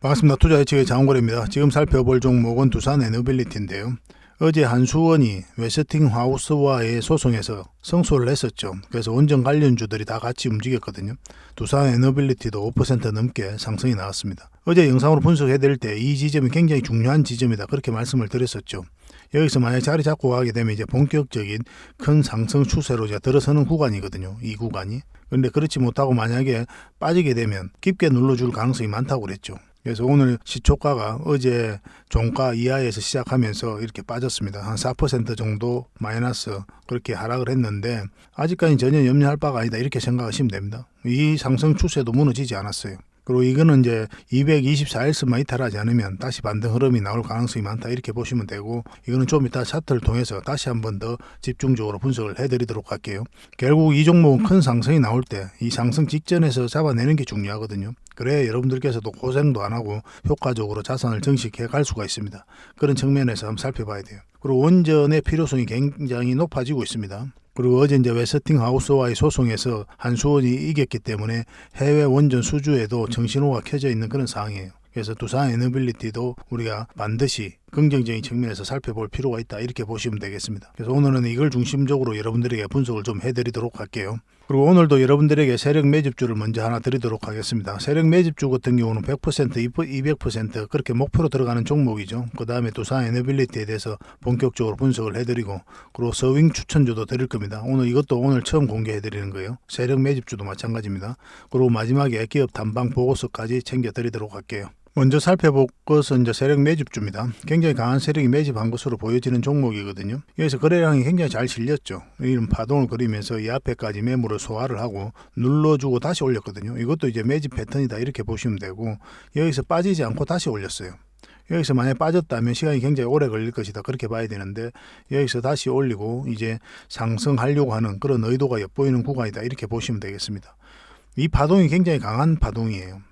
반갑습니다. 투자 예측의 장원거래입니다. 지금 살펴볼 종목은 두산 에너빌리티인데요. 어제 한수원이 웨스팅하우스와의 소송에서 승소를 했었죠. 그래서 원전 관련주들이 다 같이 움직였거든요. 두산 에너빌리티도 5% 넘게 상승이 나왔습니다. 어제 영상으로 분석해드릴 때 이 지점이 굉장히 중요한 지점이다, 그렇게 말씀을 드렸었죠. 여기서 만약 자리 잡고 가게 되면 이제 본격적인 큰 상승 추세로 이제 들어서는 구간이거든요, 이 구간이. 근데 그렇지 못하고 만약에 빠지게 되면 깊게 눌러줄 가능성이 많다고 그랬죠. 그래서 오늘 시초가가 어제 종가 이하에서 시작하면서 이렇게 빠졌습니다. 한 4% 정도 마이너스 그렇게 하락을 했는데 아직까지 전혀 염려할 바가 아니다, 이렇게 생각하시면 됩니다. 이 상승 추세도 무너지지 않았어요. 그리고 이거는 이제 224일선만 이탈하지 않으면 다시 반등 흐름이 나올 가능성이 많다, 이렇게 보시면 되고, 이거는 좀 이따 차트를 통해서 다시 한번 더 집중적으로 분석을 해드리도록 할게요. 결국 이 종목은 큰 상승이 나올 때 이 상승 직전에서 잡아내는 게 중요하거든요. 그래야 여러분들께서도 고생도 안 하고 효과적으로 자산을 증식해 갈 수가 있습니다. 그런 측면에서 한번 살펴봐야 돼요. 그리고 원전의 필요성이 굉장히 높아지고 있습니다. 그리고 어제 이제 웨스팅하우스와의 소송에서 한수원이 이겼기 때문에 해외 원전 수주에도 정신호가 켜져 있는 그런 상황이에요. 그래서 두산 에너빌리티도 우리가 반드시 긍정적인 측면에서 살펴볼 필요가 있다, 이렇게 보시면 되겠습니다. 그래서 오늘은 이걸 중심적으로 여러분들에게 분석을 좀 해드리도록 할게요. 그리고 오늘도 여러분들에게 세력 매집주를 먼저 하나 드리도록 하겠습니다. 세력 매집주 같은 경우는 100%, 200% 그렇게 목표로 들어가는 종목이죠. 그 다음에 두산 에너빌리티에 대해서 본격적으로 분석을 해드리고, 그리고 서윙 추천주도 드릴 겁니다. 이것도 오늘 처음 공개해드리는 거예요. 세력 매집주도 마찬가지입니다. 그리고 마지막에 기업 단방 보고서까지 챙겨드리도록 할게요. 먼저 살펴볼 것은 이제 세력 매집주입니다. 굉장히 강한 세력이 매집한 것으로 보여지는 종목이거든요. 여기서 거래량이 굉장히 잘 실렸죠. 이런 파동을 그리면서 이 앞에까지 매물을 소화를 하고 눌러주고 다시 올렸거든요. 이것도 이제 매집 패턴이다, 이렇게 보시면 되고, 여기서 빠지지 않고 다시 올렸어요. 여기서 만약에 빠졌다면 시간이 굉장히 오래 걸릴 것이다, 그렇게 봐야 되는데, 여기서 다시 올리고 이제 상승하려고 하는 그런 의도가 엿보이는 구간이다, 이렇게 보시면 되겠습니다. 이 파동이 굉장히 강한 파동이에요.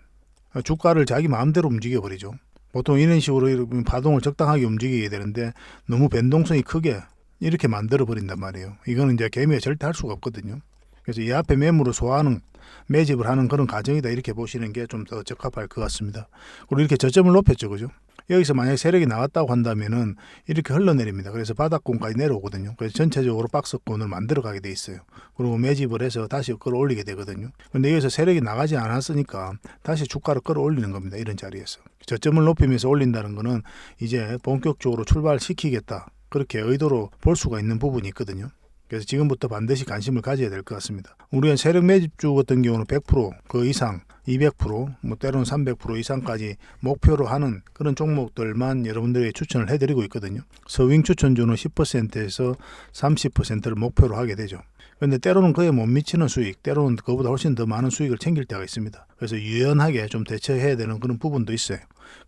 주가를 자기 마음대로 움직여버리죠. 보통 이런 식으로 파동을 적당하게 움직이게 되는데 너무 변동성이 크게 이렇게 만들어버린단 말이에요. 이거는 이제 개미가 절대 할 수가 없거든요. 그래서 이 앞에 매물을 소화하는, 매집을 하는 그런 과정이다, 이렇게 보시는 게 좀 더 적합할 것 같습니다. 그리고 이렇게 저점을 높였죠, 그죠? 여기서 만약에 세력이 나왔다고 한다면은 이렇게 흘러내립니다. 그래서 바닥권까지 내려오거든요. 그래서 전체적으로 박스권을 만들어 가게 돼 있어요. 그리고 매집을 해서 다시 끌어올리게 되거든요. 근데 여기서 세력이 나가지 않았으니까 다시 주가를 끌어올리는 겁니다, 이런 자리에서. 저점을 높이면서 올린다는 거는 이제 본격적으로 출발시키겠다, 그렇게 의도로 볼 수가 있는 부분이 있거든요. 그래서 지금부터 반드시 관심을 가져야 될 것 같습니다. 우리가 세력 매집주 같은 경우는 100%, 그 이상, 200%, 뭐 때로는 300% 이상까지 목표로 하는 그런 종목들만 여러분들에게 추천을 해드리고 있거든요. 서윙 추천주는 10%에서 30%를 목표로 하게 되죠. 그런데 때로는 그에 못 미치는 수익, 때로는 그보다 훨씬 더 많은 수익을 챙길 때가 있습니다. 그래서 유연하게 좀 대처해야 되는 그런 부분도 있어요.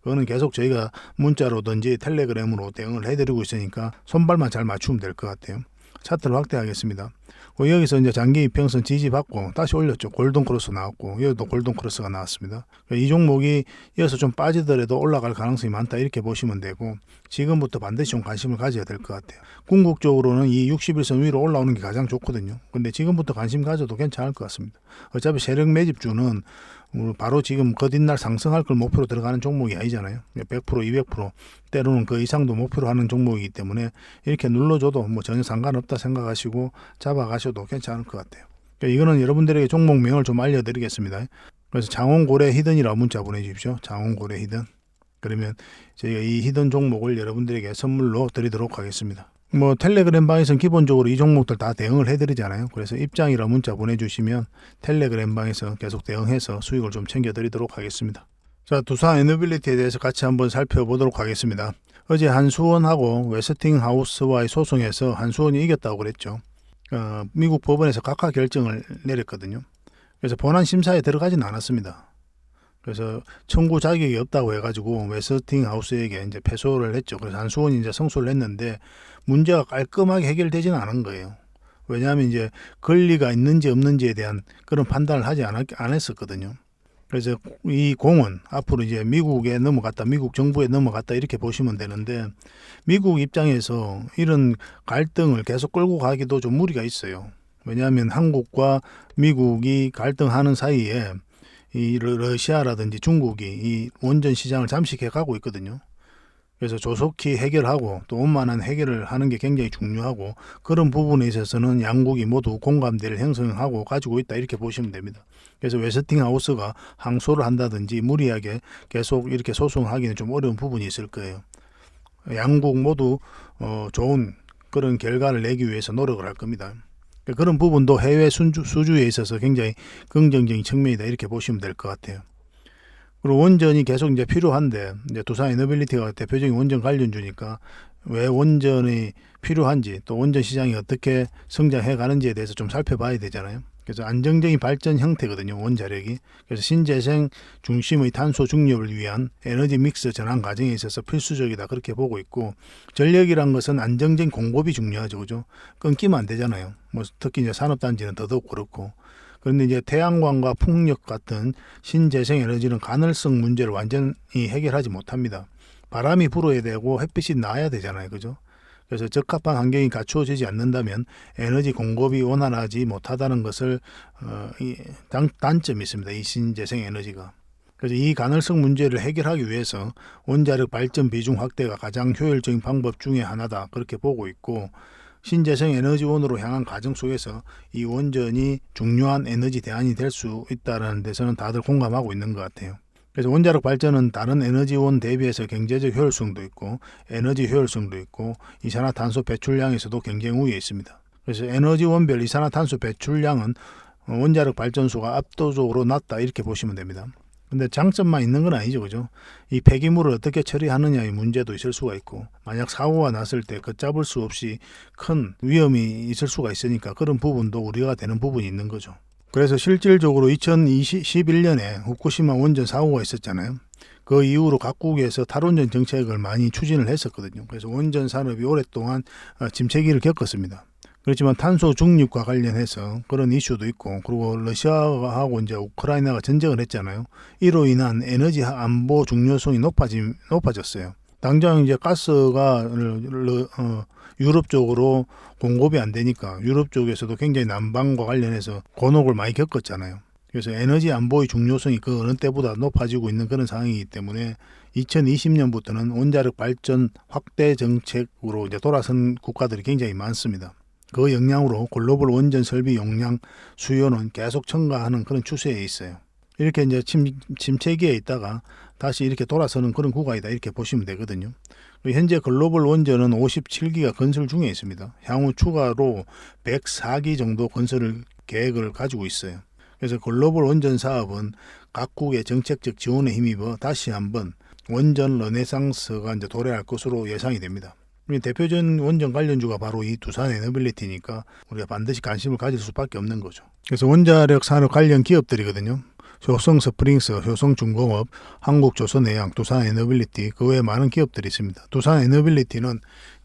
그거는 계속 저희가 문자로든지 텔레그램으로 대응을 해드리고 있으니까 손발만 잘 맞추면 될 것 같아요. 차트를 확대하겠습니다. 여기서 이제 장기 이평선 지지받고 다시 올렸죠. 골든 크로스 나왔고, 여기도 골든 크로스가 나왔습니다. 이 종목이 이어서 좀 빠지더라도 올라갈 가능성이 많다, 이렇게 보시면 되고, 지금부터 반드시 좀 관심을 가져야 될 것 같아요. 궁극적으로는 이 60일선 위로 올라오는 게 가장 좋거든요. 근데 지금부터 관심 가져도 괜찮을 것 같습니다. 어차피 세력 매집주는 바로 지금 뒷날 상승할 걸 목표로 들어가는 종목이 아니잖아요. 100%, 200%, 때로는 그 이상도 목표로 하는 종목이기 때문에 이렇게 눌러줘도 뭐 전혀 상관없다 생각하시고 잡아가셔도 괜찮을 것 같아요. 이거는 여러분들에게 종목명을 좀 알려드리겠습니다. 그래서 장원고래 히든이라고 문자 보내주십시오. 장원고래 히든. 그러면 저희가 이 히든 종목을 여러분들에게 선물로 드리도록 하겠습니다. 뭐 텔레그램 방에서는 기본적으로 이 종목들 다 대응을 해드리잖아요. 그래서 입장이라 문자 보내주시면 텔레그램 방에서 계속 대응해서 수익을 좀 챙겨드리도록 하겠습니다. 자, 두산 에너빌리티에 대해서 같이 한번 살펴보도록 하겠습니다. 어제 한수원하고 웨스팅하우스와의 소송에서 한수원이 이겼다고 그랬죠. 미국 법원에서 각하 결정을 내렸거든요. 그래서 본안 심사에 들어가진 않았습니다. 그래서 청구 자격이 없다고 해가지고 웨스팅하우스에게 이제 패소를 했죠. 그래서 한수원이 이제 승소를 했는데 문제가 깔끔하게 해결되지는 않은 거예요. 왜냐하면 이제 권리가 있는지 없는지에 대한 그런 판단을 하지 않았었거든요. 그래서 이 공은 앞으로 이제 미국에 넘어갔다, 미국 정부에 넘어갔다, 이렇게 보시면 되는데, 미국 입장에서 이런 갈등을 계속 끌고 가기도 좀 무리가 있어요. 왜냐하면 한국과 미국이 갈등하는 사이에 이 러시아라든지 중국이 이 원전 시장을 잠식해 가고 있거든요. 그래서 조속히 해결하고 또 원만한 해결을 하는 게 굉장히 중요하고, 그런 부분에 있어서는 양국이 모두 공감대를 형성하고 가지고 있다 이렇게 보시면 됩니다. 그래서 웨스팅하우스가 항소를 한다든지 무리하게 계속 이렇게 소송을 하기는 좀 어려운 부분이 있을 거예요. 양국 모두 좋은 그런 결과를 내기 위해서 노력을 할 겁니다. 그런 부분도 해외 수주에 있어서 굉장히 긍정적인 측면이다 이렇게 보시면 될 것 같아요. 그리고 원전이 계속 이제 필요한데, 이제 두산 에너빌리티가 대표적인 원전 관련주니까 왜 원전이 필요한지, 또 원전 시장이 어떻게 성장해 가는지에 대해서 좀 살펴봐야 되잖아요. 그래서 안정적인 발전 형태거든요, 원자력이. 그래서 신재생 중심의 탄소 중립을 위한 에너지 믹스 전환 과정에 있어서 필수적이다 그렇게 보고 있고, 전력이란 것은 안정적인 공급이 중요하죠, 그죠? 끊기면 안 되잖아요. 뭐 특히 이제 산업단지는 더더욱 그렇고. 그런데 이제 태양광과 풍력 같은 신재생 에너지는 가능성 문제를 완전히 해결하지 못합니다. 바람이 불어야 되고 햇빛이 나야 되잖아요, 그죠? 그래서 적합한 환경이 갖추어지지 않는다면 에너지 공급이 원활하지 못하다는 것을 단점이 있습니다. 이 신재생 에너지가. 그래서 이 가능성 문제를 해결하기 위해서 원자력 발전 비중 확대가 가장 효율적인 방법 중에 하나다 그렇게 보고 있고, 신재생 에너지원으로 향한 과정 속에서 이 원전이 중요한 에너지 대안이 될 수 있다는 데서는 다들 공감하고 있는 것 같아요. 그래서 원자력 발전은 다른 에너지원 대비해서 경제적 효율성도 있고 에너지 효율성도 있고 이산화탄소 배출량에서도 경쟁 우위에 있습니다. 그래서 에너지원별 이산화탄소 배출량은 원자력 발전소가 압도적으로 낮다 이렇게 보시면 됩니다. 근데 장점만 있는 건 아니죠, 그죠? 이 폐기물을 어떻게 처리하느냐의 문제도 있을 수가 있고, 만약 사고가 났을 때 걷잡을 수 없이 큰 위험이 있을 수가 있으니까 그런 부분도 우려가 되는 부분이 있는 거죠. 그래서 실질적으로 2021년에 후쿠시마 원전 사고가 있었잖아요. 그 이후로 각국에서 탈원전 정책을 많이 추진을 했었거든요. 그래서 원전 산업이 오랫동안 침체기를 겪었습니다. 그렇지만 탄소 중립과 관련해서 그런 이슈도 있고, 그리고 러시아하고 이제 우크라이나가 전쟁을 했잖아요. 이로 인한 에너지 안보 중요성이 높아졌어요. 당장 이제 가스가 유럽 쪽으로 공급이 안 되니까 유럽 쪽에서도 굉장히 난방과 관련해서 곤혹을 많이 겪었잖아요. 그래서 에너지 안보의 중요성이 그 어느 때보다 높아지고 있는 그런 상황이기 때문에 2020년부터는 원자력 발전 확대 정책으로 이제 돌아선 국가들이 굉장히 많습니다. 그 영향으로 글로벌 원전 설비 용량 수요는 계속 증가하는 그런 추세에 있어요. 이렇게 이제 침체기에 있다가 다시 이렇게 돌아서는 그런 구간이다 이렇게 보시면 되거든요. 현재 글로벌 원전은 57기가 건설 중에 있습니다. 향후 추가로 104기 정도 건설 계획을 가지고 있어요. 그래서 글로벌 원전 사업은 각국의 정책적 지원에 힘입어 다시 한번 원전 르네상스가 이제 도래할 것으로 예상이 됩니다. 대표적인 원전 관련주가 바로 이 두산 에너빌리티니까 우리가 반드시 관심을 가질 수밖에 없는 거죠. 그래서 원자력 산업 관련 기업들이거든요. 효성 스프링스, 효성 중공업, 한국조선해양, 두산 에너빌리티, 그 외에 많은 기업들이 있습니다. 두산 에너빌리티는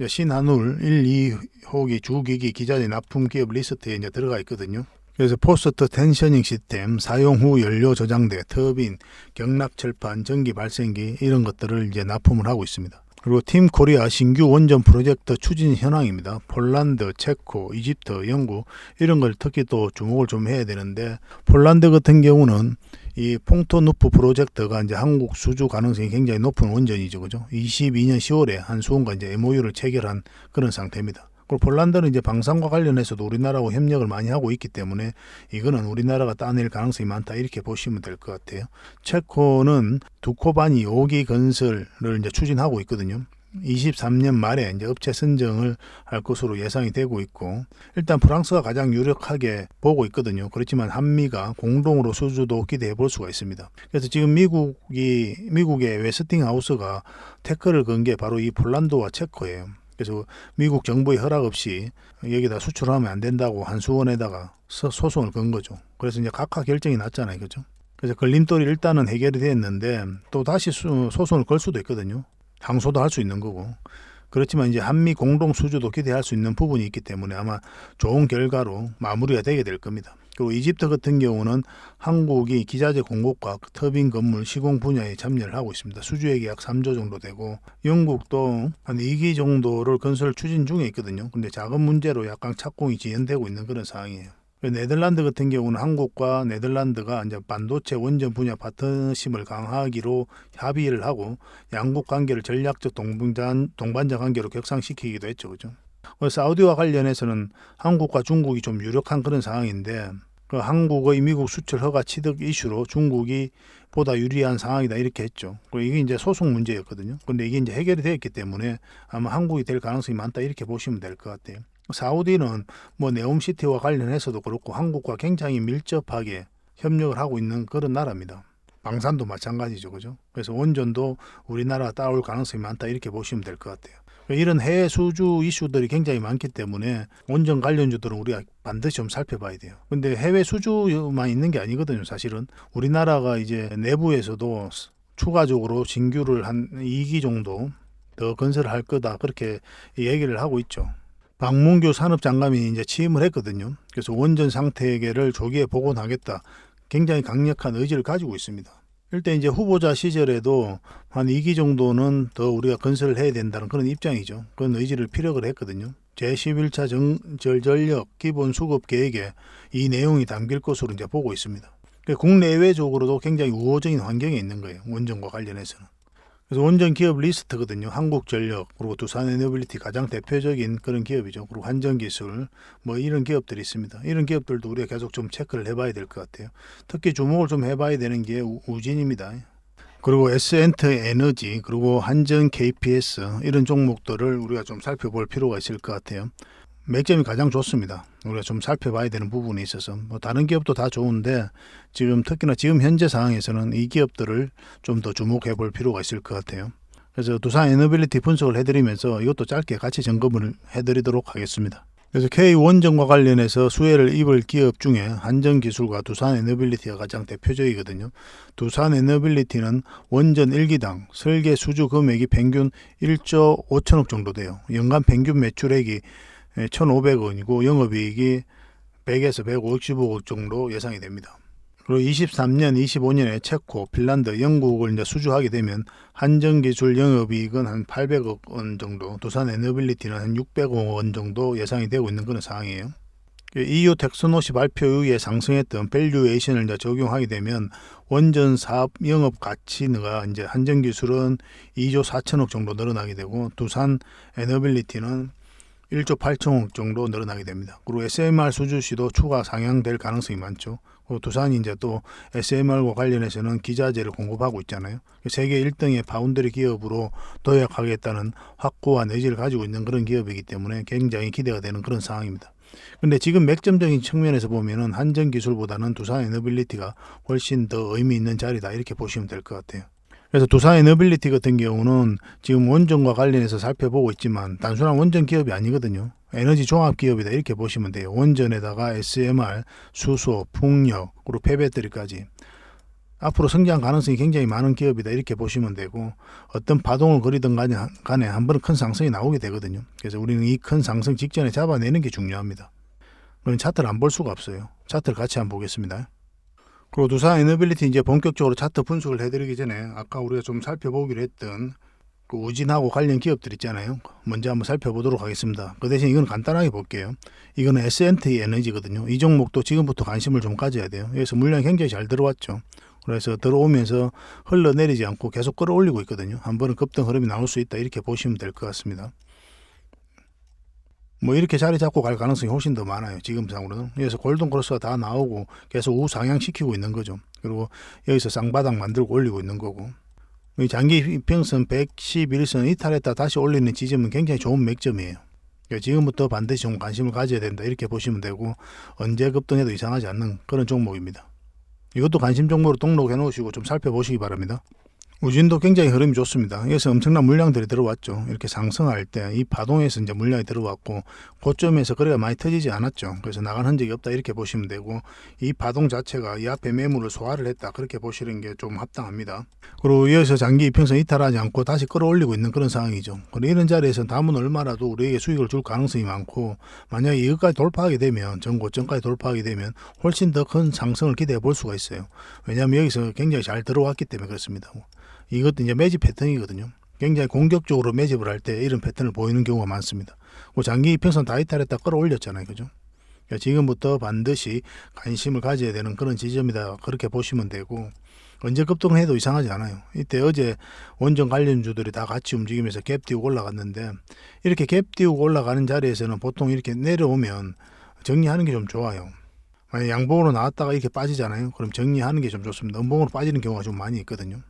신한울 1, 2호기 주기기 기자재 납품 기업 리스트에 이제 들어가 있거든요. 그래서 포스트 텐셔닝 시스템, 사용 후 연료 저장대, 터빈, 경락 철판, 전기 발생기 이런 것들을 이제 납품을 하고 있습니다. 그리고 팀 코리아 신규 원전 프로젝트 추진 현황입니다. 폴란드, 체코, 이집트, 영국 이런 걸 특히 또 주목을 좀 해야 되는데, 폴란드 같은 경우는 이 퐁토누프 프로젝트가 이제 한국 수주 가능성이 굉장히 높은 원전이죠, 그죠? 22년 10월에 한수원과 이제 MOU를 체결한 그런 상태입니다. 그리고 폴란드는 이제 방산과 관련해서도 우리나라하고 협력을 많이 하고 있기 때문에 이거는 우리나라가 따낼 가능성이 많다 이렇게 보시면 될 것 같아요. 체코는 두코바니 5기 건설을 이제 추진하고 있거든요. 23년 말에 이제 업체 선정을 할 것으로 예상이 되고 있고, 일단 프랑스가 가장 유력하게 보고 있거든요. 그렇지만 한미가 공동으로 수주도 기대해 볼 수가 있습니다. 그래서 지금 미국의 웨스팅하우스가 태클을 건 게 바로 이 폴란드와 체코예요. 그래서 미국 정부의 허락 없이 여기다 수출하면 안 된다고 한수원에다가 소송을 건 거죠. 그래서 이제 각하 결정이 났잖아요, 그죠? 그래서 걸림돌이 일단은 해결이 됐는데 또 다시 소송을 걸 수도 있거든요. 항소도 할 수 있는 거고. 그렇지만 이제 한미 공동 수주도 기대할 수 있는 부분이 있기 때문에 아마 좋은 결과로 마무리가 되게 될 겁니다. 그리고 이집트 같은 경우는 한국이 기자재 공급과 터빈 건물 시공 분야에 참여를 하고 있습니다. 수주액이 약 3조 정도 되고, 영국도 한 2기 정도를 건설 추진 중에 있거든요. 근데 작은 문제로 약간 착공이 지연되고 있는 그런 상황이에요. 네덜란드 같은 경우는 한국과 네덜란드가 이제 반도체 원전 분야 파트너십을 강화하기로 합의를 하고 양국 관계를 전략적 동반자 관계로 격상시키기도 했죠, 그죠? 사우디와 관련해서는 한국과 중국이 좀 유력한 그런 상황인데 그 한국의 미국 수출 허가 취득 이슈로 중국이 보다 유리한 상황이다 이렇게 했죠. 그리고 이게 이제 소송 문제였거든요. 근데 이게 이제 해결이 되었기 때문에 아마 한국이 될 가능성이 많다 이렇게 보시면 될 것 같아요. 사우디는 뭐 네옴시티와 관련해서도 그렇고 한국과 굉장히 밀접하게 협력을 하고 있는 그런 나라입니다. 방산도 마찬가지죠, 그죠? 그래서 원전도 우리나라가 따올 가능성이 많다 이렇게 보시면 될 것 같아요. 이런 해외 수주 이슈들이 굉장히 많기 때문에 원전 관련주들은 우리가 반드시 좀 살펴봐야 돼요. 근데 해외 수주만 있는 게 아니거든요, 사실은. 우리나라가 이제 내부에서도 추가적으로 신규를 한 2기 정도 더 건설할 거다 그렇게 얘기를 하고 있죠. 박문규 산업장관이 이제 취임을 했거든요. 그래서 원전 상태계를 조기에 복원하겠다. 굉장히 강력한 의지를 가지고 있습니다. 일단 이제 후보자 시절에도 한 2기 정도는 더 우리가 건설을 해야 된다는 그런 입장이죠. 그런 의지를 피력을 했거든요. 제11차 전력 기본 수급 계획에 이 내용이 담길 것으로 이제 보고 있습니다. 국내외적으로도 굉장히 우호적인 환경에 있는 거예요. 원전과 관련해서는. 그래서 원전 기업 리스트거든요. 한국전력 그리고 두산에너빌리티 가장 대표적인 그런 기업이죠. 그리고 한전기술 뭐 이런 기업들이 있습니다. 이런 기업들도 우리가 계속 좀 체크를 해봐야 될 것 같아요. 특히 주목을 좀 해봐야 되는 게 우진입니다. 그리고 에스엔트 에너지 그리고 한전 KPS 이런 종목들을 우리가 좀 살펴볼 필요가 있을 것 같아요. 맥점이 가장 좋습니다. 우리가 좀 살펴봐야 되는 부분이 있어서 뭐 다른 기업도 다 좋은데 지금 특히나 지금 현재 상황에서는 이 기업들을 좀 더 주목해 볼 필요가 있을 것 같아요. 그래서 두산 에너빌리티 분석을 해드리면서 이것도 짧게 같이 점검을 해드리도록 하겠습니다. 그래서 K원전과 관련해서 수혜를 입을 기업 중에 한전기술과 두산에너빌리티가 가장 대표적이거든요. 두산에너빌리티는 원전 1기당 설계 수주 금액이 평균 1조 5천억 정도 돼요. 연간 평균 매출액이 1,500원이고 영업이익이 100에서 150억 정도 예상이 됩니다. 그리고 23년, 25년에 체코, 핀란드, 영국을 이제 수주하게 되면 한전기술 영업이익은 한 800억 원 정도, 두산에너빌리티는 한 600억 원 정도 예상이 되고 있는 그런 상황이에요. EU 텍소노시 발표 이후에 상승했던 밸류에이션을 이제 적용하게 되면 원전 사업 영업 가치가 이제 한전기술은 2조 4천억 정도 늘어나게 되고 두산 에너빌리티는 1조 8천억 정도 늘어나게 됩니다. 그리고 SMR 수주 시도 추가 상향될 가능성이 많죠. 그리고 두산이 이제 또 SMR과 관련해서는 기자재를 공급하고 있잖아요. 세계 1등의 파운드리 기업으로 도약하겠다는 확고한 의지를 가지고 있는 그런 기업이기 때문에 굉장히 기대가 되는 그런 상황입니다. 근데 지금 맥점적인 측면에서 보면은 한전기술보다는 두산에너빌리티가 훨씬 더 의미 있는 자리다 이렇게 보시면 될 것 같아요. 그래서 두산에너빌리티 같은 경우는 지금 원전과 관련해서 살펴보고 있지만 단순한 원전 기업이 아니거든요. 에너지 종합 기업이다 이렇게 보시면 돼요. 원전에다가 SMR, 수소, 풍력, 그리고 폐배터리까지 앞으로 성장 가능성이 굉장히 많은 기업이다 이렇게 보시면 되고 어떤 파동을 그리든 간에 한 번은 큰 상승이 나오게 되거든요. 그래서 우리는 이 큰 상승 직전에 잡아내는 게 중요합니다. 그럼 차트를 안 볼 수가 없어요. 차트를 같이 한번 보겠습니다. 그리고 두산에너빌리티 이제 본격적으로 차트 분석을 해드리기 전에 아까 우리가 좀 살펴보기로 했던 그 우진하고 관련 기업들 있잖아요. 먼저 한번 살펴보도록 하겠습니다. 그 대신 이건 간단하게 볼게요. 이거는 S&T 에너지거든요. 이 종목도 지금부터 관심을 좀 가져야 돼요. 여기서 물량이 굉장히 잘 들어왔죠. 그래서 들어오면서 흘러내리지 않고 계속 끌어올리고 있거든요. 한 번은 급등 흐름이 나올 수 있다 이렇게 보시면 될 것 같습니다. 뭐 이렇게 자리 잡고 갈 가능성이 훨씬 더 많아요. 지금 상으로는. 그래서 골든 크로스가 다 나오고 계속 우상향 시키고 있는 거죠. 그리고 여기서 쌍바닥 만들고 올리고 있는 거고. 장기 이평선 111선 이탈했다 다시 올리는 지점은 굉장히 좋은 맥점이에요. 지금부터 반드시 좀 관심을 가져야 된다 이렇게 보시면 되고 언제 급등해도 이상하지 않는 그런 종목입니다. 이것도 관심 종목으로 등록해 놓으시고 좀 살펴보시기 바랍니다. 우진도 굉장히 흐름이 좋습니다. 여기서 엄청난 물량들이 들어왔죠. 이렇게 상승할 때 이 파동에서 이제 물량이 들어왔고 고점에서 거래가 많이 터지지 않았죠. 그래서 나간 흔적이 없다 이렇게 보시면 되고 이 파동 자체가 이 앞에 매물을 소화를 했다 그렇게 보시는 게 좀 합당합니다. 그리고 여기서 장기 이평선 이탈하지 않고 다시 끌어올리고 있는 그런 상황이죠. 그리고 이런 자리에서 다음은 얼마라도 우리에게 수익을 줄 가능성이 많고 만약에 이것까지 돌파하게 되면 전고점까지 돌파하게 되면 훨씬 더 큰 상승을 기대해 볼 수가 있어요. 왜냐하면 여기서 굉장히 잘 들어왔기 때문에 그렇습니다. 이것도 이제 매집 패턴이거든요. 굉장히 공격적으로 매집을 할 때 이런 패턴을 보이는 경우가 많습니다. 장기 이평선 다 이탈했다 끌어올렸잖아요. 그죠? 그러니까 지금부터 반드시 관심을 가져야 되는 그런 지점이다. 그렇게 보시면 되고, 언제 급등해도 이상하지 않아요. 이때 어제 원전 관련주들이 다 같이 움직이면서 갭 띄우고 올라갔는데, 이렇게 갭 띄우고 올라가는 자리에서는 보통 이렇게 내려오면 정리하는 게 좀 좋아요. 만약 양봉으로 나왔다가 이렇게 빠지잖아요. 그럼 정리하는 게 좀 좋습니다. 음봉으로 빠지는 경우가 좀 많이 있거든요.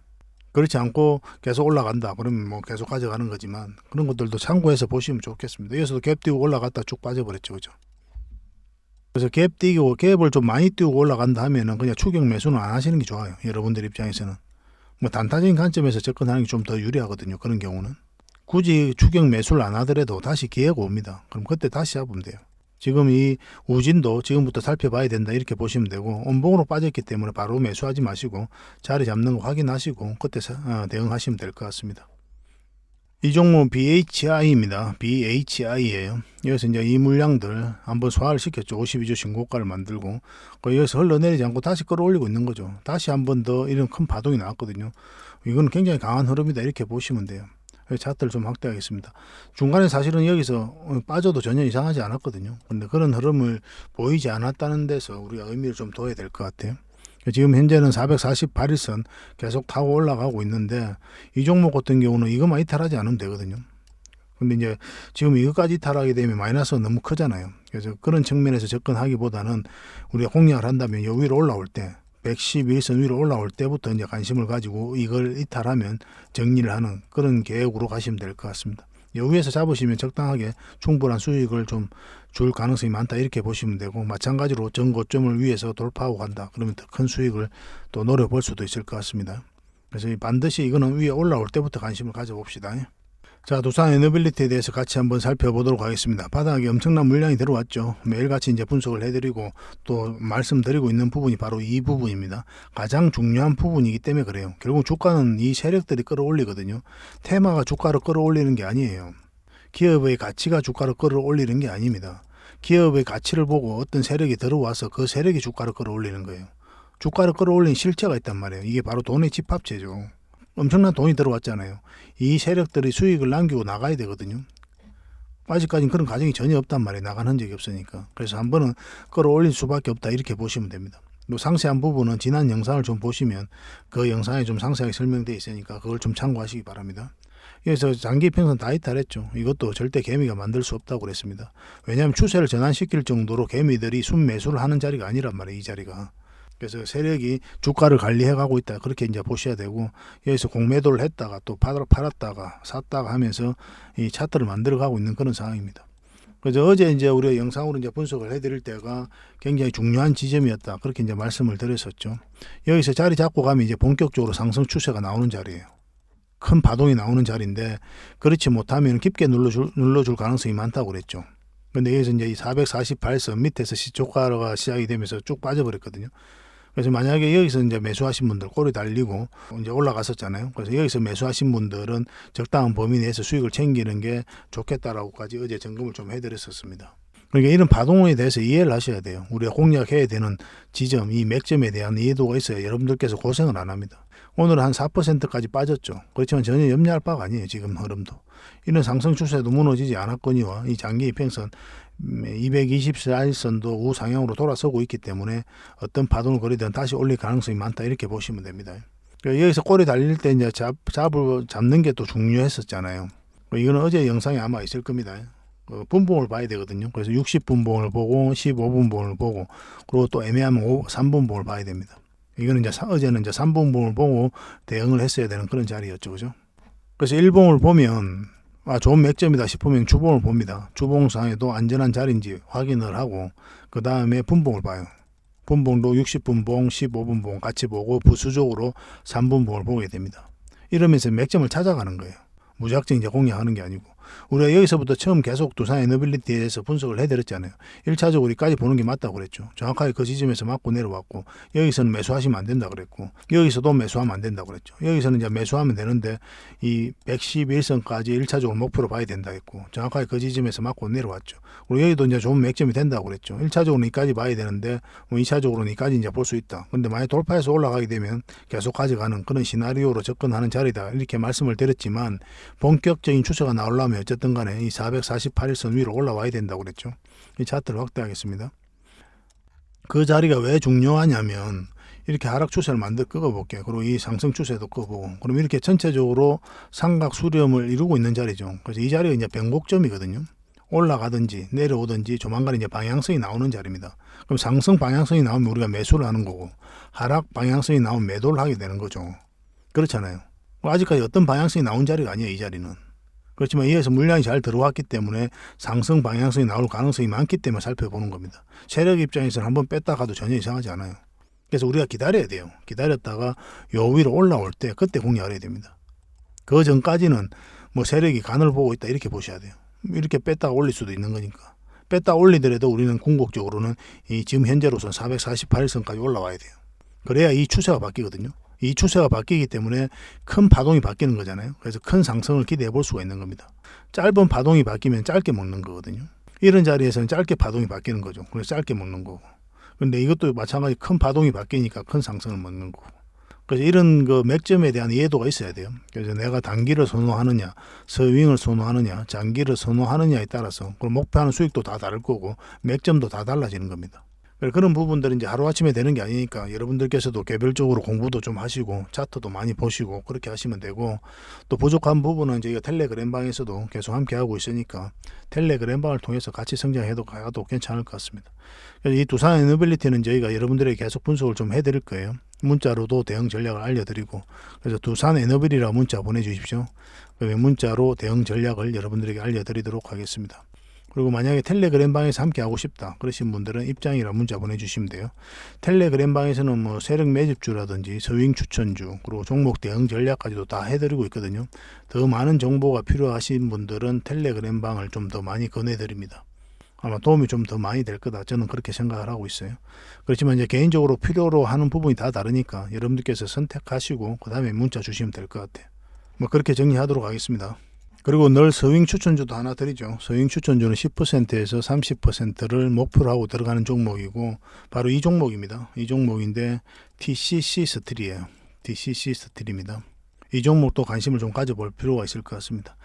그렇지 않고 계속 올라간다. 그러면 뭐 계속 가져가는 거지만, 그런 것들도 참고해서 보시면 좋겠습니다. 여기서도 갭 띄우고 올라갔다 쭉 빠져버렸죠. 그죠? 그래서 갭 띄고 갭을 좀 많이 띄우고 올라간다 하면은 그냥 추격 매수는 안 하시는 게 좋아요. 여러분들 입장에서는. 뭐 단타적인 관점에서 접근하는 게 좀 더 유리하거든요. 그런 경우는. 굳이 추격 매수를 안 하더라도 다시 기회가 옵니다. 그럼 그때 다시 잡으면 돼요. 지금 이 우진도 지금부터 살펴봐야 된다 이렇게 보시면 되고, 음봉으로 빠졌기 때문에 바로 매수하지 마시고 자리 잡는 거 확인하시고 그때 대응하시면 될 것 같습니다. 이 종목 BHI입니다. BHI예요. 여기서 이제 이 물량들 한번 소화를 시켰죠. 52주 신고가를 만들고 여기서 흘러내리지 않고 다시 끌어올리고 있는 거죠. 다시 한번 더 이런 큰 파동이 나왔거든요. 이건 굉장히 강한 흐름이다 이렇게 보시면 돼요. 차트를 좀 확대하겠습니다. 중간에 사실은 여기서 빠져도 전혀 이상하지 않았거든요. 근데 그런 흐름을 보이지 않았다는 데서 우리가 의미를 좀 둬야 될 것 같아요. 지금 현재는 448일선 계속 타고 올라가고 있는데, 이 종목 같은 경우는 이것만 이탈하지 않으면 되거든요. 근데 이제 지금 이것까지 이탈하게 되면 마이너스가 너무 크잖아요. 그래서 그런 측면에서 접근하기보다는 우리가 공략을 한다면 요 위로 올라올 때 111선 위로 올라올 때부터 이제 관심을 가지고 이걸 이탈하면 정리를 하는 그런 계획으로 가시면 될 것 같습니다. 요 위에서 잡으시면 적당하게 충분한 수익을 좀 줄 가능성이 많다 이렇게 보시면 되고, 마찬가지로 전고점을 위에서 돌파하고 간다 그러면 더 큰 수익을 또 노려볼 수도 있을 것 같습니다. 그래서 반드시 이거는 위에 올라올 때부터 관심을 가져봅시다. 자, 두산 에너빌리티에 대해서 같이 한번 살펴보도록 하겠습니다. 바닥에 엄청난 물량이 들어왔죠. 매일같이 이제 분석을 해드리고 또 말씀드리고 있는 부분이 바로 이 부분입니다. 가장 중요한 부분이기 때문에 그래요. 결국 주가는 이 세력들이 끌어올리거든요. 테마가 주가를 끌어올리는 게 아니에요. 기업의 가치가 주가를 끌어올리는 게 아닙니다. 기업의 가치를 보고 어떤 세력이 들어와서 그 세력이 주가를 끌어올리는 거예요. 주가를 끌어올리는 실체가 있단 말이에요. 이게 바로 돈의 집합체죠. 엄청난 돈이 들어왔잖아요. 이 세력들이 수익을 남기고 나가야 되거든요. 아직까지는 그런 과정이 전혀 없단 말이에요. 나간 흔적이 없으니까. 그래서 한 번은 끌어올릴 수밖에 없다 이렇게 보시면 됩니다. 또 상세한 부분은 지난 영상을 좀 보시면 그 영상에 좀 상세하게 설명되어 있으니까 그걸 좀 참고하시기 바랍니다. 그래서 장기 평선 다 이탈했죠. 이것도 절대 개미가 만들 수 없다고 그랬습니다. 왜냐하면 추세를 전환시킬 정도로 개미들이 순매수를 하는 자리가 아니란 말이에요. 이 자리가. 그래서 세력이 주가를 관리해 가고 있다 그렇게 이제 보셔야 되고, 여기서 공매도를 했다가 또 팔았다가 샀다가 하면서 이 차트를 만들어 가고 있는 그런 상황입니다. 그래서 어제 이제 우리가 영상으로 이제 분석을 해드릴 때가 굉장히 중요한 지점이었다 그렇게 이제 말씀을 드렸었죠. 여기서 자리 잡고 가면 이제 본격적으로 상승 추세가 나오는 자리예요. 큰 파동이 나오는 자리인데, 그렇지 못하면 깊게 눌러줄 가능성이 많다고 그랬죠. 근데 여기서 이제 이 448선 밑에서 시초가가 시작이 되면서 쭉 빠져버렸거든요. 그래서 만약에 여기서 이제 매수하신 분들 꼬리 달리고 이제 올라갔었잖아요. 그래서 여기서 매수하신 분들은 적당한 범위 내에서 수익을 챙기는 게 좋겠다라고까지 어제 점검을 좀 해드렸었습니다. 그러니까 이런 파동에 대해서 이해를 하셔야 돼요. 우리가 공략해야 되는 지점, 이 맥점에 대한 이해도가 있어야 여러분들께서 고생을 안 합니다. 오늘은 한 4%까지 빠졌죠. 그렇지만 전혀 염려할 바가 아니에요. 지금 흐름도. 이런 상승 추세도 무너지지 않았거니와 이 장기 이평선 224일선도 우상향으로 돌아서고 있기 때문에 어떤 파동을 거리든 다시 올릴 가능성이 많다 이렇게 보시면 됩니다. 여기서 꼬리 달릴 때 이제 잡는 게 또 중요했었잖아요. 이거는 어제 영상에 아마 있을 겁니다. 분봉을 봐야 되거든요. 그래서 60분봉을 보고 15분봉을 보고 그리고 또 애매하면 3분봉을 봐야 됩니다. 이거는 이제 어제는 이제 3분봉을 보고 대응을 했어야 되는 그런 자리였죠. 그죠? 그래서 1봉을 보면 좋은 맥점이다 싶으면 주봉을 봅니다. 주봉상에도 안전한 자리인지 확인을 하고 그 다음에 분봉을 봐요. 분봉도 60분봉, 15분봉 같이 보고 부수적으로 3분봉을 보게 됩니다. 이러면서 맥점을 찾아가는 거예요. 무작정 이제 공략하는 게 아니고, 우리가 여기서부터 처음 계속 두산 에너빌리티에 대해서 분석을 해드렸잖아요. 1차적으로 여기까지 보는 게 맞다고 그랬죠. 정확하게 그 지점에서 맞고 내려왔고, 여기서는 매수하시면 안 된다 그랬고, 여기서도 매수하면 안 된다고 그랬죠. 여기서는 이제 매수하면 되는데 이 111선까지 1차적으로 목표로 봐야 된다 했고, 정확하게 그 지점에서 맞고 내려왔죠. 그리고 여기도 이제 좋은 맥점이 된다고 그랬죠. 1차적으로는 여기까지 봐야 되는데 2차적으로는 여기까지 이제 볼 수 있다. 근데 만약 돌파해서 올라가게 되면 계속 가져가는 그런 시나리오로 접근하는 자리다 이렇게 말씀을 드렸지만, 본격적인 추세가 나오려면 어쨌든 간에 이 448일선 위로 올라와야 된다고 그랬죠. 이 차트를 확대하겠습니다. 그 자리가 왜 중요하냐면 이렇게 하락 추세를 끄어볼게요. 그리고 이 상승 추세도 끄고, 그럼 이렇게 전체적으로 삼각 수렴을 이루고 있는 자리죠. 그래서 이 자리가 이제 변곡점이거든요. 올라가든지 내려오든지 조만간 이제 방향성이 나오는 자리입니다. 그럼 상승 방향성이 나오면 우리가 매수를 하는 거고, 하락 방향성이 나오면 매도를 하게 되는 거죠. 그렇잖아요. 아직까지 어떤 방향성이 나온 자리가 아니에요, 이 자리는. 그렇지만 이에서 물량이 잘 들어왔기 때문에 상승 방향성이 나올 가능성이 많기 때문에 살펴보는 겁니다. 세력 입장에서는 한번 뺐다 가도 전혀 이상하지 않아요. 그래서 우리가 기다려야 돼요. 기다렸다가 요 위로 올라올 때 그때 공략을 해야 됩니다. 그 전까지는 뭐 세력이 간을 보고 있다 이렇게 보셔야 돼요. 이렇게 뺐다가 올릴 수도 있는 거니까. 뺐다 올리더라도 우리는 궁극적으로는 이 지금 현재로서는 448일선까지 올라와야 돼요. 그래야 이 추세가 바뀌거든요. 이 추세가 바뀌기 때문에 큰 파동이 바뀌는 거잖아요. 그래서 큰 상승을 기대해 볼 수가 있는 겁니다. 짧은 파동이 바뀌면 짧게 먹는 거거든요. 이런 자리에서는 짧게 파동이 바뀌는 거죠. 그래서 짧게 먹는 거고. 근데 이것도 마찬가지 큰 파동이 바뀌니까 큰 상승을 먹는 거고. 그래서 이런 그 맥점에 대한 이해도가 있어야 돼요. 그래서 내가 단기를 선호하느냐, 스윙을 선호하느냐, 장기를 선호하느냐에 따라서 그럼 목표하는 수익도 다 다를 거고 맥점도 다 달라지는 겁니다. 그런 부분들은 이제 하루아침에 되는 게 아니니까 여러분들께서도 개별적으로 공부도 좀 하시고 차트도 많이 보시고 그렇게 하시면 되고, 또 부족한 부분은 저희가 텔레그램 방에서도 계속 함께 하고 있으니까 텔레그램 방을 통해서 같이 성장해도 가도 괜찮을 것 같습니다. 그래서 이 두산 에너빌리티는 저희가 여러분들에게 계속 분석을 좀 해드릴 거예요. 문자로도 대응 전략을 알려드리고, 그래서 두산 에너빌이라 문자 보내주십시오. 그러면 문자로 대응 전략을 여러분들에게 알려드리도록 하겠습니다. 그리고 만약에 텔레그램 방에서 함께 하고 싶다 그러신 분들은 입장이라 문자 보내주시면 돼요. 텔레그램 방에서는 뭐 세력 매집주라든지 스윙 추천주, 그리고 종목 대응 전략까지도 다 해드리고 있거든요. 더 많은 정보가 필요하신 분들은 텔레그램 방을 좀 더 많이 권해드립니다. 아마 도움이 좀 더 많이 될 거다, 저는 그렇게 생각을 하고 있어요. 그렇지만 이제 개인적으로 필요로 하는 부분이 다 다르니까 여러분들께서 선택하시고 그 다음에 문자 주시면 될 것 같아요. 뭐 그렇게 정리하도록 하겠습니다. 그리고 늘 스윙 추천주도 하나 드리죠. 스윙 추천주는 10%에서 30%를 목표로 하고 들어가는 종목이고, 바로 이 종목입니다. 이 종목인데 TCC 스틸이에요. TCC 스틸입니다. 이 종목도 관심을 좀 가져볼 필요가 있을 것 같습니다.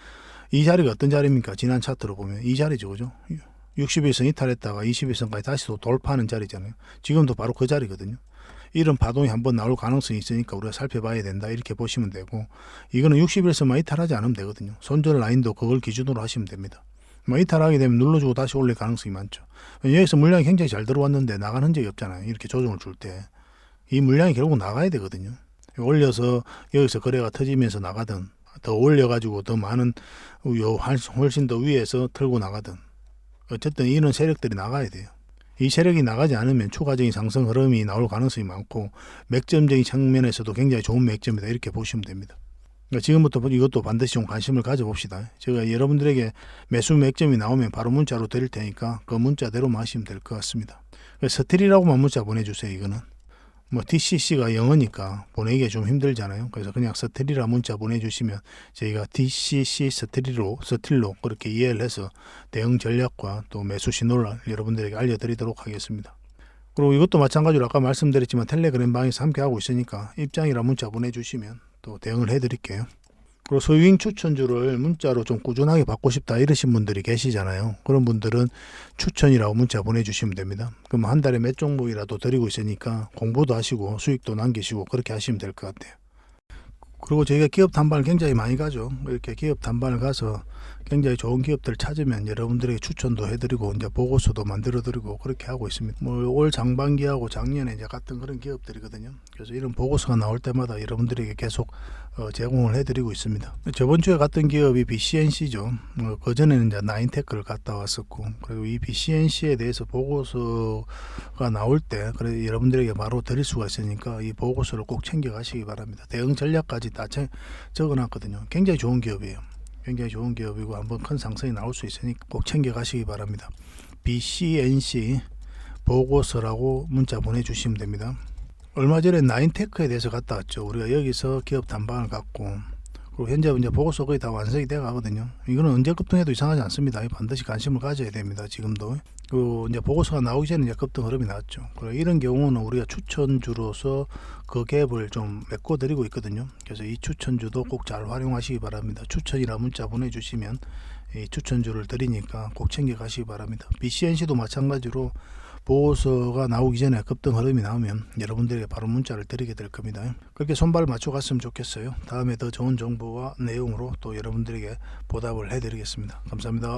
이 자리가 어떤 자리입니까? 지난 차트로 보면 이 자리죠, 그죠? 61선 이탈했다가 21선까지 다시 또 돌파하는 자리잖아요. 지금도 바로 그 자리거든요. 이런 파동이 한번 나올 가능성이 있으니까 우리가 살펴봐야 된다 이렇게 보시면 되고, 이거는 61선만 이탈하지 않으면 되거든요. 손절 라인도 그걸 기준으로 하시면 됩니다. 뭐 이탈하게 되면 눌러주고 다시 올릴 가능성이 많죠. 여기서 물량이 굉장히 잘 들어왔는데 나간 흔적이 없잖아요. 이렇게 조정을 줄 때 이 물량이 결국 나가야 되거든요. 올려서 여기서 거래가 터지면서 나가든, 더 올려가지고 더 많은 훨씬 더 위에서 털고 나가든, 어쨌든 이런 세력들이 나가야 돼요. 이 세력이 나가지 않으면 추가적인 상승 흐름이 나올 가능성이 많고, 맥점적인 측면에서도 굉장히 좋은 맥점이다 이렇게 보시면 됩니다. 그러니까 지금부터 이것도 반드시 좀 관심을 가져봅시다. 제가 여러분들에게 매수 맥점이 나오면 바로 문자로 드릴 테니까 그 문자대로만 하시면 될 것 같습니다. 스틸이라고만 문자 보내주세요. 이거는 뭐 TCC가 영어니까 보내기가 좀 힘들잖아요. 그래서 그냥 스틸이라 문자 보내주시면 저희가 TCC 스틸로 그렇게 이해를 해서 대응 전략과 또 매수 신호를 여러분들에게 알려드리도록 하겠습니다. 그리고 이것도 마찬가지로 아까 말씀드렸지만 텔레그램 방에서 함께 하고 있으니까 입장이라 문자 보내주시면 또 대응을 해드릴게요. 그리고 스윙 추천주를 문자로 좀 꾸준하게 받고 싶다 이러신 분들이 계시잖아요. 그런 분들은 추천이라고 문자 보내주시면 됩니다. 그럼 한 달에 몇 종목이라도 드리고 있으니까 공부도 하시고 수익도 남기시고 그렇게 하시면 될 것 같아요. 그리고 저희가 기업 단반을 굉장히 많이 가죠. 이렇게 기업 단반을 가서 굉장히 좋은 기업들 찾으면 여러분들에게 추천도 해드리고 이제 보고서도 만들어드리고 그렇게 하고 있습니다. 뭐 올 상반기하고 작년에 이제 갔던 그런 기업들이거든요. 그래서 이런 보고서가 나올 때마다 여러분들에게 계속 제공을 해드리고 있습니다. 저번 주에 갔던 기업이 BCNC죠. 그 전에는 이제 나인테크를 갔다 왔었고, 그리고 이 BCNC에 대해서 보고서가 나올 때 그래 여러분들에게 바로 드릴 수가 있으니까 이 보고서를 꼭 챙겨가시기 바랍니다. 대응 전략까지 다 적어놨거든요. 굉장히 좋은 기업이에요. 굉장히 좋은 기업이고 한번 큰 상승이 나올 수 있으니까 꼭 챙겨가시기 바랍니다. BCNC 보고서라고 문자 보내주시면 됩니다. 얼마 전에 나인테크에 대해서 갔다 왔죠. 우리가 여기서 기업 단방을 갖고, 그리고 현재 이제 보고서 거의 다 완성이 돼 가거든요. 이거는 언제 급등해도 이상하지 않습니다. 반드시 관심을 가져야 됩니다. 지금도. 그 이제 보고서가 나오기 전에 이제 급등 흐름이 나왔죠. 그리고 이런 경우는 우리가 추천주로서 그 갭을 좀 메꿔드리고 있거든요. 그래서 이 추천주도 꼭 잘 활용하시기 바랍니다. 추천이라 문자 보내주시면 이 추천주를 드리니까 꼭 챙겨가시기 바랍니다. BCNC도 마찬가지로 보고서가 나오기 전에 급등 흐름이 나오면 여러분들에게 바로 문자를 드리게 될 겁니다. 그렇게 손발 맞춰 갔으면 좋겠어요. 다음에 더 좋은 정보와 내용으로 또 여러분들에게 보답을 해드리겠습니다. 감사합니다.